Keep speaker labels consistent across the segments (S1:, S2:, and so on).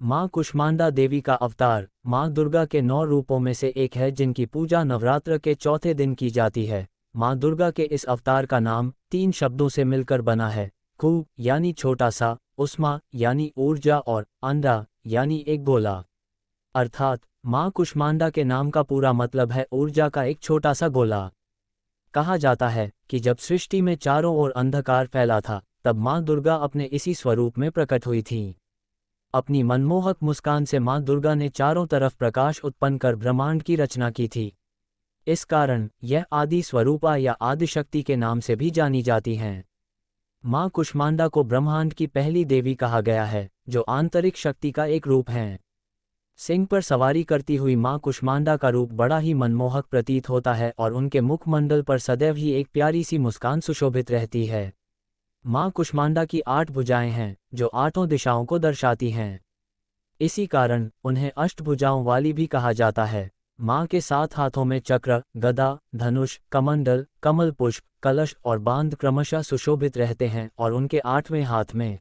S1: माँ कुष्मांडा देवी का अवतार माँ दुर्गा के 9 रूपों में से एक है जिनकी पूजा नवरात्र के चौथे दिन की जाती है। माँ दुर्गा के इस अवतार का नाम 3 शब्दों से मिलकर बना है। कु यानी छोटा सा, उष्मा यानी ऊर्जा और अंडा यानी एक गोला। अर्थात माँ कुष्मांडा के नाम का पूरा मतलब है ऊर्जा का एक छोटा सा गोला। कहा जाता है कि जब सृष्टि में चारों ओर अंधकार फैला था, तब माँ दुर्गा अपने इसी स्वरूप में प्रकट हुई थीं। अपनी मनमोहक मुस्कान से माँ दुर्गा ने चारों तरफ प्रकाश उत्पन्न कर ब्रह्मांड की रचना की थी। इस कारण यह आदि स्वरूपा या आदिशक्ति के नाम से भी जानी जाती हैं। माँ कुष्मांडा को ब्रह्मांड की पहली देवी कहा गया है, जो आंतरिक शक्ति का एक रूप हैं। सिंह पर सवारी करती हुई माँ कुष्मांडा का रूप बड़ा ही मनमोहक प्रतीत होता है और उनके मुखमंडल पर सदैव ही एक प्यारी सी मुस्कान सुशोभित रहती है। माँ कुष्मांडा की 8 भुजाएं हैं, जो 8 दिशाओं को दर्शाती हैं। इसी कारण उन्हें अष्टभुजाओं वाली भी कहा जाता है। माँ के 7 हाथों में चक्र, गदा, धनुष, कमंडल, कमल पुष्प, कलश और बांध क्रमशः सुशोभित रहते हैं और उनके 8वें हाथ में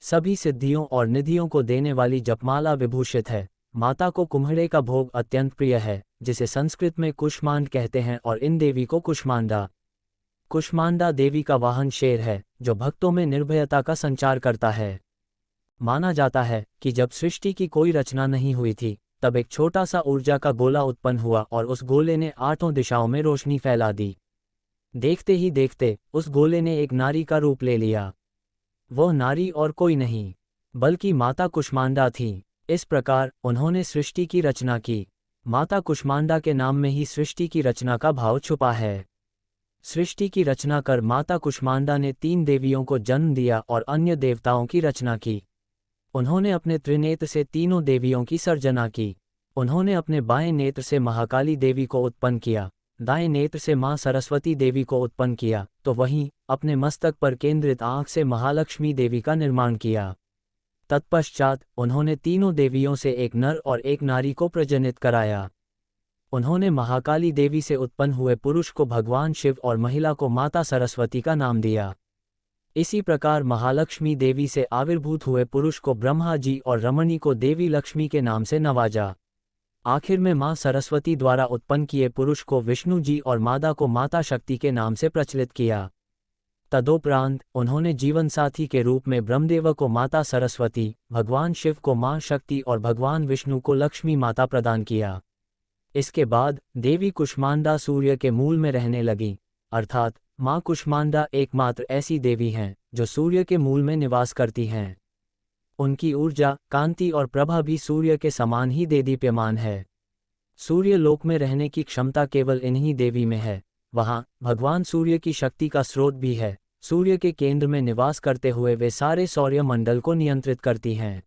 S1: सभी सिद्धियों और निधियों को देने वाली जपमाला विभूषित है। माता को कुम्हड़े का भोग अत्यंत प्रिय है, जिसे संस्कृत में कुष्मांड कहते हैं और इन देवी को कुष्मांडा देवी का वाहन शेर है, जो भक्तों में निर्भयता का संचार करता है। माना जाता है कि जब सृष्टि की कोई रचना नहीं हुई थी, तब एक छोटा सा ऊर्जा का गोला उत्पन्न हुआ और उस गोले ने 8 दिशाओं में रोशनी फैला दी। देखते ही देखते उस गोले ने एक नारी का रूप ले लिया। वह नारी और कोई नहीं, बल्कि माता कुष्मांडा थी। इस प्रकार उन्होंने सृष्टि की रचना की। माता कुष्मांडा के नाम में ही सृष्टि की रचना का भाव छुपा है। सृष्टि की रचना कर माता कुष्मांडा ने 3 देवियों को जन्म दिया और अन्य देवताओं की रचना की। उन्होंने अपने त्रिनेत्र से तीनों देवियों की सर्जना की। उन्होंने अपने बाएं नेत्र से महाकाली देवी को उत्पन्न किया, दाएं नेत्र से मां सरस्वती देवी को उत्पन्न किया, तो वहीं अपने मस्तक पर केंद्रित आंख से महालक्ष्मी देवी का निर्माण किया। तत्पश्चात उन्होंने तीनों देवियों से एक नर और एक नारी को प्रजनित कराया। उन्होंने महाकाली देवी से उत्पन्न हुए पुरुष को भगवान शिव और महिला को माता सरस्वती का नाम दिया। इसी प्रकार महालक्ष्मी देवी से आविर्भूत हुए पुरुष को ब्रह्मा जी और रमणी को देवी लक्ष्मी के नाम से नवाजा। आखिर में मां सरस्वती द्वारा उत्पन्न किए पुरुष को विष्णु जी और मादा को माता शक्ति के नाम से प्रचलित किया। तदोपरांत उन्होंने जीवन साथी के रूप में ब्रह्मदेव को माता सरस्वती, भगवान शिव को मां शक्ति और भगवान विष्णु को लक्ष्मी माता प्रदान किया। इसके बाद देवी कुष्मांडा सूर्य के मूल में रहने लगी, अर्थात माँ कुष्मांडा एकमात्र ऐसी देवी हैं जो सूर्य के मूल में निवास करती हैं। उनकी ऊर्जा, कांति और प्रभा भी सूर्य के समान ही देदीप्यमान है। सूर्य लोक में रहने की क्षमता केवल इन्हीं देवी में है। वहाँ भगवान सूर्य की शक्ति का स्रोत भी है। सूर्य के केंद्र में निवास करते हुए वे सारे सौर्य मंडल को नियंत्रित करती हैं।